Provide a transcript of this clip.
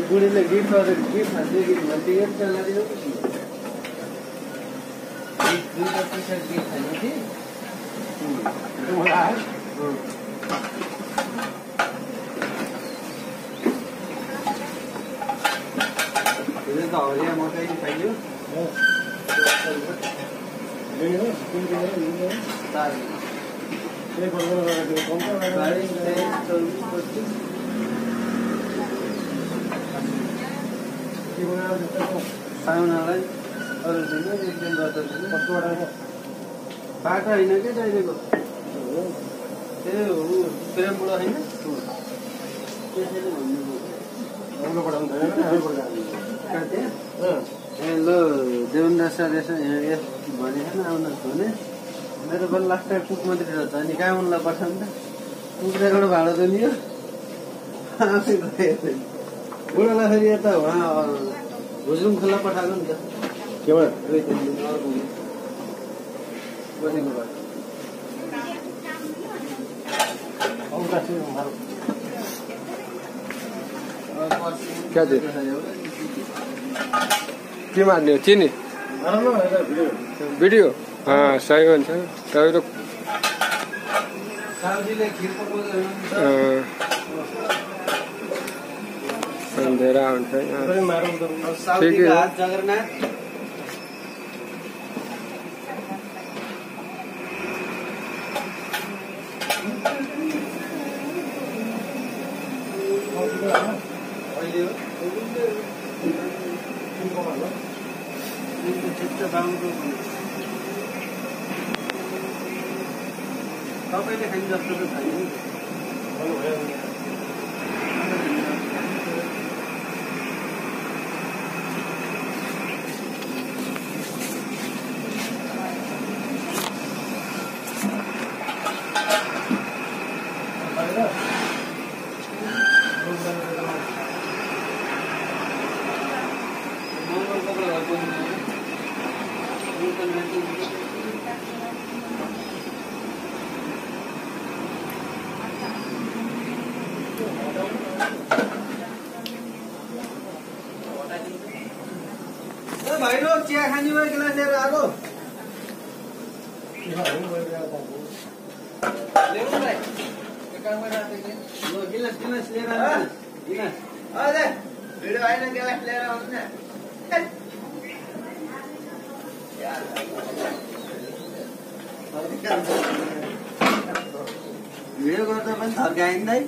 बुढीले gift गरेर gift हान्दै gift भन्दै चला दियो दुईटा टी-सर्ट गिफ्ट हान्नु थिए मलाई यो त हरिया मकै खाइयो पाहुनालाई अरू दिन एकदिन बाटो होइन क्या जहिलेको त्यही हो प्रेम बुढो होइन त्यसैले भन्नु ल देवेन्द्र सर यसो भनेको आउनुहोस् भने मेरो पनि लास्ट टाइम कुक मात्रै रहेछ अनि कहाँ उनलाई पठाउनु त कुखुराबाट भाडा त लियो आफै गयो बुढोलाई फेरि यता उहाँ भुजुङ खोला पठाएको नि त केबाट क्या थियो के मार्ने हो चिनी भिडियो सही हुन्छ तपाईँको अँधेरा हुन्छ ठिकै हो तपाईँले खाने जस्तो त छैन भाइ लोग चिया खाने में गिलास लिएर आएको ल्याउनु भाइ काम गरिरहेको गिलास गिलास लिएर आउनु गिलास अरे भिडियो आइन गिलास लिएर आउनु न भिडियो गर्दा पनि थर्काइँदै